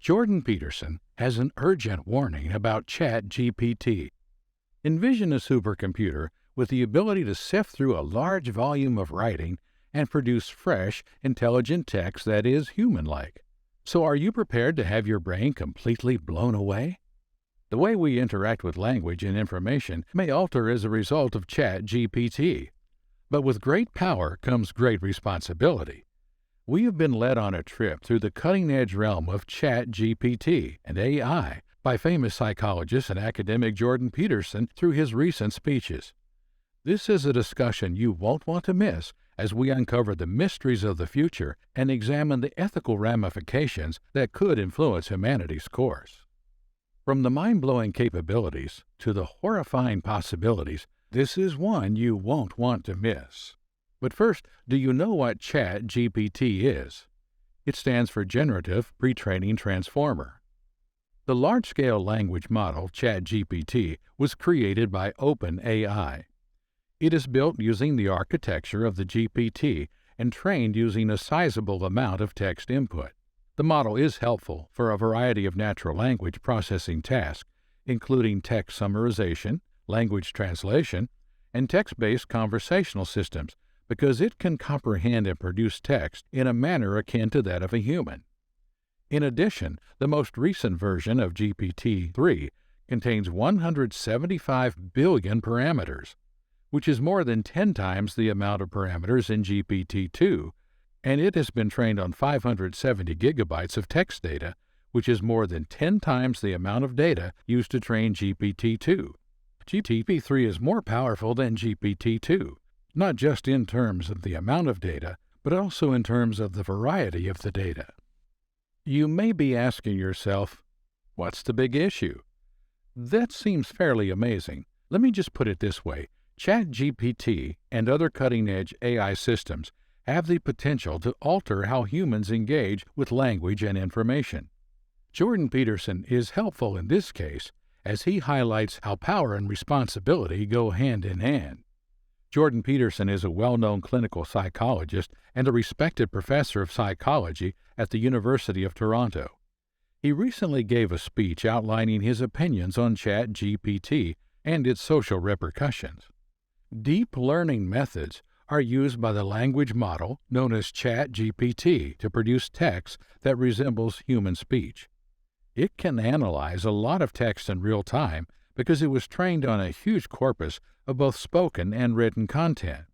Jordan Peterson has an urgent warning about ChatGPT. Envision a supercomputer with the ability to sift through a large volume of writing and produce fresh, intelligent text that is human-like. So are you prepared to have your brain completely blown away? The way we interact with language and information may alter as a result of ChatGPT. But with great power comes great responsibility. We have been led on a trip through the cutting-edge realm of ChatGPT and AI by famous psychologist and academic Jordan Peterson through his recent speeches. This is a discussion you won't want to miss as we uncover the mysteries of the future and examine the ethical ramifications that could influence humanity's course. From the mind-blowing capabilities to the horrifying possibilities, this is one you won't want to miss. But first, do you know what ChatGPT is? It stands for Generative Pre-training Transformer. The large-scale language model, ChatGPT, was created by OpenAI. It is built using the architecture of the GPT and trained using a sizable amount of text input. The model is helpful for a variety of natural language processing tasks, including text summarization, language translation, and text-based conversational systems, because it can comprehend and produce text in a manner akin to that of a human. In addition, the most recent version of GPT-3 contains 175 billion parameters, which is more than 10 times the amount of parameters in GPT-2, and it has been trained on 570 gigabytes of text data, which is more than 10 times the amount of data used to train GPT-2. GPT-3 is more powerful than GPT-2, not just in terms of the amount of data, but also in terms of the variety of the data. You may be asking yourself, what's the big issue? That seems fairly amazing. Let me just put it this way. ChatGPT and other cutting-edge AI systems have the potential to alter how humans engage with language and information. Jordan Peterson is helpful in this case as he highlights how power and responsibility go hand in hand. Jordan Peterson is a well-known clinical psychologist and a respected professor of psychology at the University of Toronto. He recently gave a speech outlining his opinions on ChatGPT and its social repercussions. Deep learning methods are used by the language model known as ChatGPT to produce text that resembles human speech. It can analyze a lot of text in real time because it was trained on a huge corpus of both spoken and written content.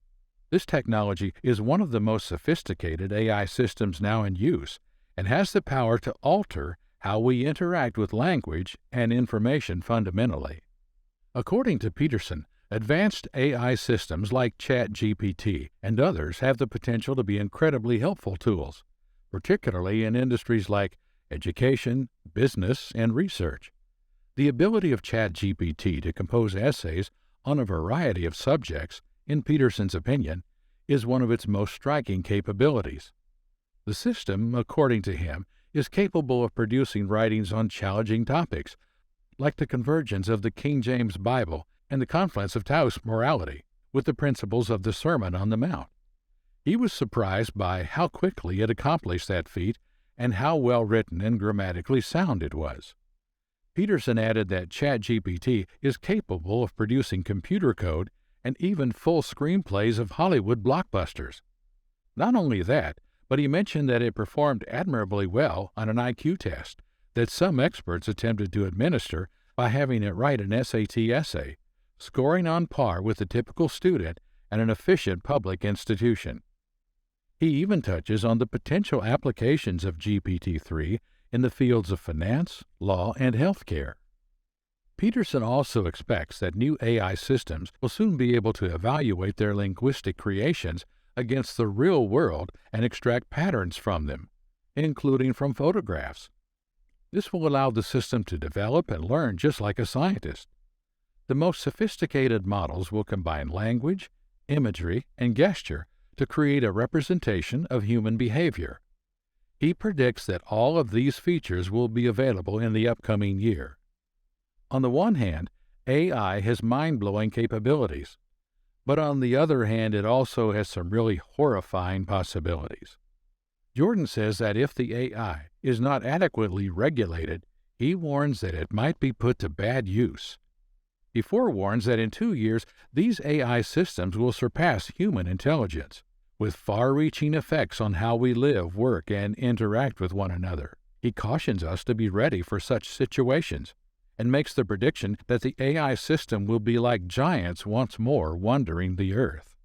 This technology is one of the most sophisticated AI systems now in use and has the power to alter how we interact with language and information fundamentally. According to Peterson, advanced AI systems like ChatGPT and others have the potential to be incredibly helpful tools, particularly in industries like education, business, and research. The ability of ChatGPT to compose essays on a variety of subjects, in Peterson's opinion, is one of its most striking capabilities. The system, according to him, is capable of producing writings on challenging topics, like the convergence of the King James Bible and the confluence of Taoist morality with the principles of the Sermon on the Mount. He was surprised by how quickly it accomplished that feat and how well written and grammatically sound it was. Peterson added that ChatGPT is capable of producing computer code and even full screenplays of Hollywood blockbusters. Not only that, but he mentioned that it performed admirably well on an IQ test that some experts attempted to administer by having it write an SAT essay, scoring on par with the typical student at an efficient public institution. He even touches on the potential applications of GPT-3 in the fields of finance, law, and healthcare. Peterson also expects that new AI systems will soon be able to evaluate their linguistic creations against the real world and extract patterns from them, including from photographs. This will allow the system to develop and learn just like a scientist. The most sophisticated models will combine language, imagery, and gesture to create a representation of human behavior. He predicts that all of these features will be available in the upcoming year. On the one hand, AI has mind-blowing capabilities, but on the other hand, it also has some really horrifying possibilities. Jordan says that if the AI is not adequately regulated, he warns that it might be put to bad use. He forewarns that in 2 years, these AI systems will surpass human intelligence, with far-reaching effects on how we live, work, and interact with one another. He cautions us to be ready for such situations, and makes the prediction that the AI system will be like giants once more wandering the earth.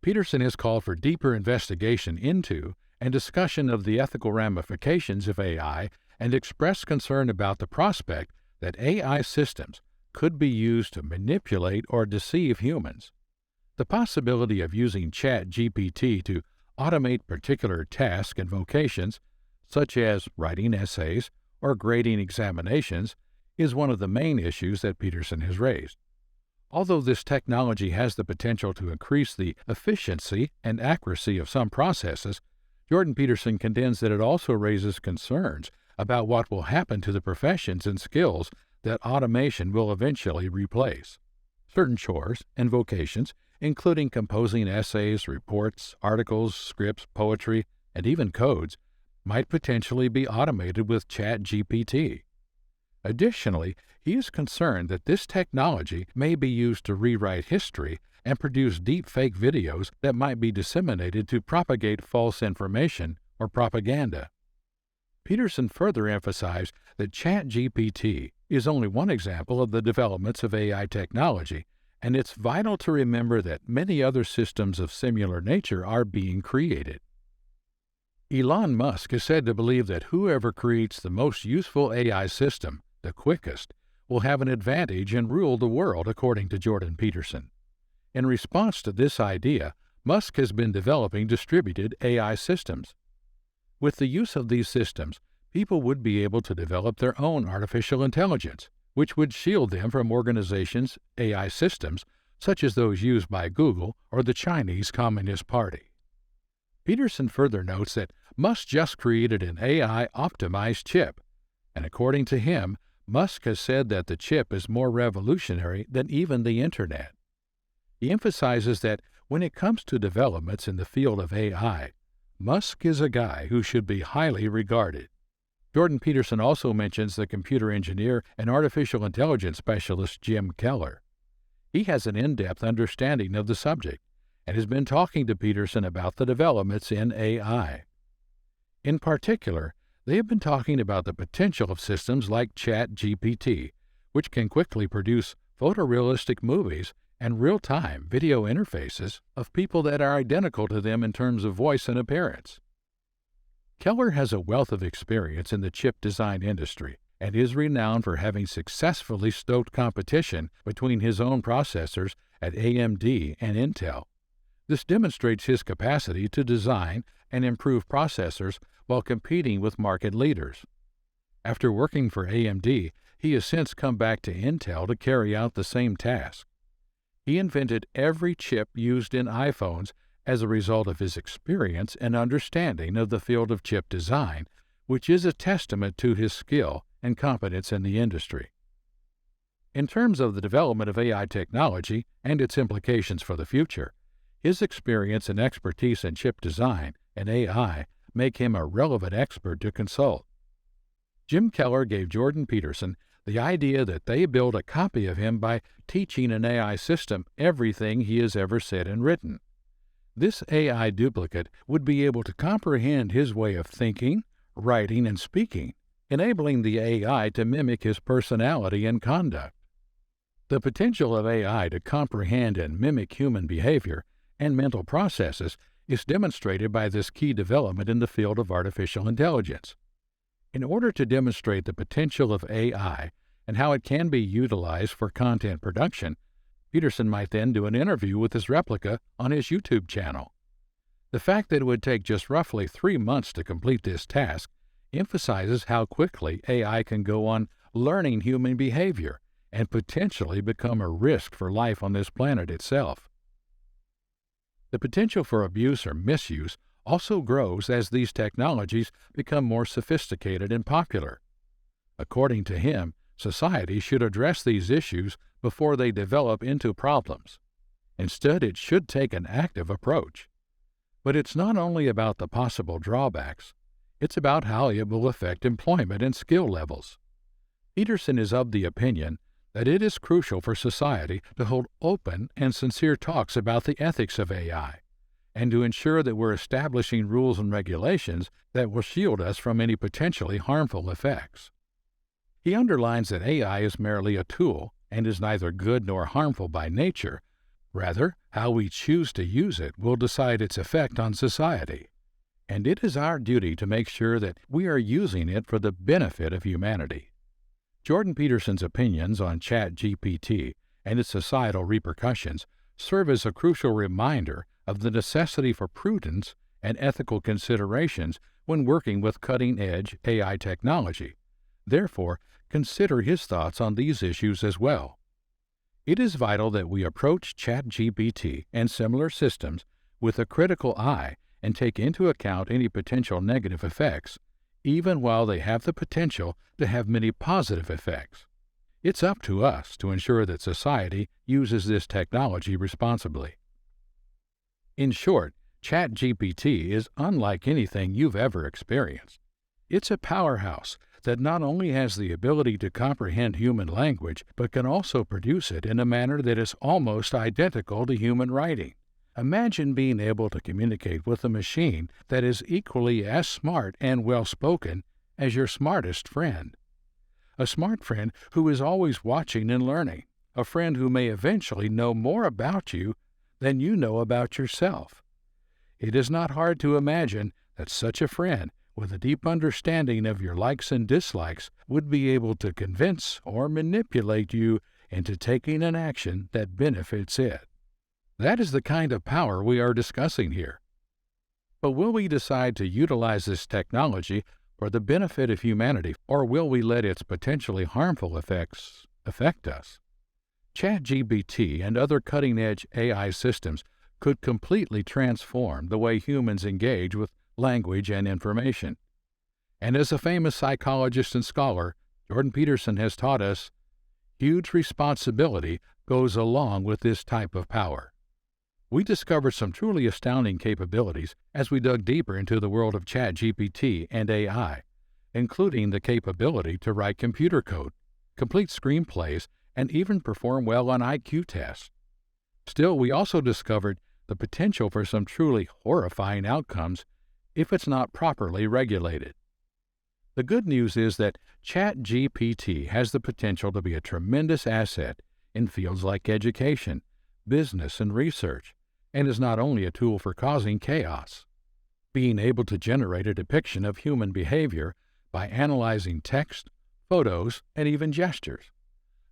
Peterson has called for deeper investigation into and discussion of the ethical ramifications of AI and expressed concern about the prospect that AI systems could be used to manipulate or deceive humans. The possibility of using ChatGPT to automate particular tasks and vocations, such as writing essays or grading examinations, is one of the main issues that Peterson has raised. Although this technology has the potential to increase the efficiency and accuracy of some processes, Jordan Peterson contends that it also raises concerns about what will happen to the professions and skills that automation will eventually replace. Certain chores and vocations, including composing essays, reports, articles, scripts, poetry, and even codes, might potentially be automated with ChatGPT. Additionally, he is concerned that this technology may be used to rewrite history and produce deep-fake videos that might be disseminated to propagate false information or propaganda. Peterson further emphasized that ChatGPT is only one example of the developments of AI technology, and it's vital to remember that many other systems of similar nature are being created. Elon Musk is said to believe that whoever creates the most useful AI system the quickest will have an advantage and rule the world, according to Jordan Peterson. In response to this idea, Musk has been developing distributed AI systems. With the use of these systems, people would be able to develop their own artificial intelligence, which would shield them from organizations' AI systems, such as those used by Google or the Chinese Communist Party. Peterson further notes that Musk just created an AI-optimized chip, and according to him, Musk has said that the chip is more revolutionary than even the Internet. He emphasizes that when it comes to developments in the field of AI, Musk is a guy who should be highly regarded. Jordan Peterson also mentions the computer engineer and artificial intelligence specialist Jim Keller. He has an in-depth understanding of the subject and has been talking to Peterson about the developments in AI. In particular, they have been talking about the potential of systems like ChatGPT, which can quickly produce photorealistic movies and real-time video interfaces of people that are identical to them in terms of voice and appearance. Keller has a wealth of experience in the chip design industry and is renowned for having successfully stoked competition between his own processors at AMD and Intel. This demonstrates his capacity to design and improve processors while competing with market leaders. After working for AMD, he has since come back to Intel to carry out the same task. He invented every chip used in iPhones as a result of his experience and understanding of the field of chip design, which is a testament to his skill and competence in the industry. In terms of the development of AI technology and its implications for the future, his experience and expertise in chip design and AI make him a relevant expert to consult. Jim Keller gave Jordan Peterson the idea that they build a copy of him by teaching an AI system everything he has ever said and written. This AI duplicate would be able to comprehend his way of thinking, writing, and speaking, enabling the AI to mimic his personality and conduct. The potential of AI to comprehend and mimic human behavior and mental processes is demonstrated by this key development in the field of artificial intelligence. In order to demonstrate the potential of AI and how it can be utilized for content production, Peterson might then do an interview with his replica on his YouTube channel. The fact that it would take just roughly 3 months to complete this task emphasizes how quickly AI can go on learning human behavior and potentially become a risk for life on this planet itself. The potential for abuse or misuse also grows as these technologies become more sophisticated and popular. According to him, society should address these issues before they develop into problems. Instead, it should take an active approach. But it's not only about the possible drawbacks. It's about how it will affect employment and skill levels. Peterson is of the opinion that it is crucial for society to hold open and sincere talks about the ethics of AI, and to ensure that we're establishing rules and regulations that will shield us from any potentially harmful effects. He underlines that AI is merely a tool and is neither good nor harmful by nature. Rather, how we choose to use it will decide its effect on society. And it is our duty to make sure that we are using it for the benefit of humanity. Jordan Peterson's opinions on ChatGPT and its societal repercussions serve as a crucial reminder of the necessity for prudence and ethical considerations when working with cutting-edge AI technology. Therefore, consider his thoughts on these issues as well. It is vital that we approach ChatGPT and similar systems with a critical eye and take into account any potential negative effects, even while they have the potential to have many positive effects. It's up to us to ensure that society uses this technology responsibly. In short, ChatGPT is unlike anything you've ever experienced. It's a powerhouse that not only has the ability to comprehend human language, but can also produce it in a manner that is almost identical to human writing. Imagine being able to communicate with a machine that is equally as smart and well-spoken as your smartest friend. A smart friend who is always watching and learning, a friend who may eventually know more about you than you know about yourself. It is not hard to imagine that such a friend, with a deep understanding of your likes and dislikes, would be able to convince or manipulate you into taking an action that benefits it. That is the kind of power we are discussing here. But will we decide to utilize this technology for the benefit of humanity, or will we let its potentially harmful effects affect us? ChatGPT and other cutting-edge AI systems could completely transform the way humans engage with language and information. And as a famous psychologist and scholar, Jordan Peterson has taught us, huge responsibility goes along with this type of power. We discovered some truly astounding capabilities as we dug deeper into the world of ChatGPT and AI, including the capability to write computer code, complete screenplays, and even perform well on IQ tests. Still, we also discovered the potential for some truly horrifying outcomes if it's not properly regulated. The good news is that ChatGPT has the potential to be a tremendous asset in fields like education, business, and research, and is not only a tool for causing chaos. Being able to generate a depiction of human behavior by analyzing text, photos, and even gestures.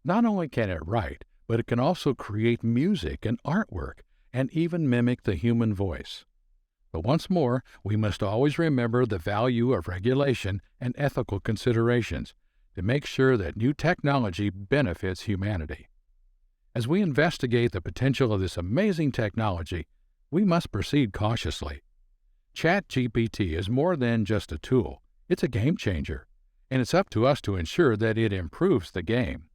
Not only can it write, but it can also create music and artwork, and even mimic the human voice. But once more, we must always remember the value of regulation and ethical considerations to make sure that new technology benefits humanity. As we investigate the potential of this amazing technology, we must proceed cautiously. ChatGPT is more than just a tool. It's a game changer, and it's up to us to ensure that it improves the game.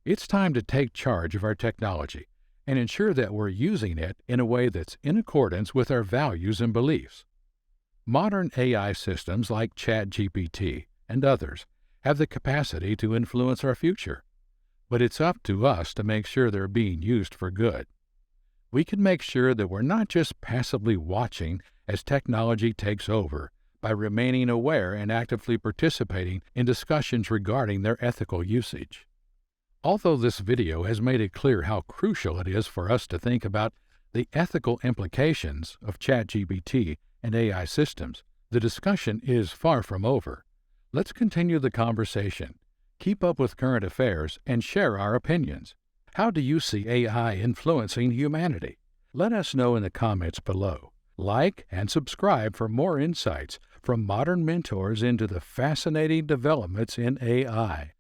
It's time to take charge of our technology and ensure that we're using it in a way that's in accordance with our values and beliefs. Modern AI systems like ChatGPT and others have the capacity to influence our future, but it's up to us to make sure they're being used for good. We can make sure that we're not just passively watching as technology takes over by remaining aware and actively participating in discussions regarding their ethical usage. Although this video has made it clear how crucial it is for us to think about the ethical implications of ChatGPT and AI systems, the discussion is far from over. Let's continue the conversation, keep up with current affairs, and share our opinions. How do you see AI influencing humanity? Let us know in the comments below. Like and subscribe for more insights from modern mentors into the fascinating developments in AI.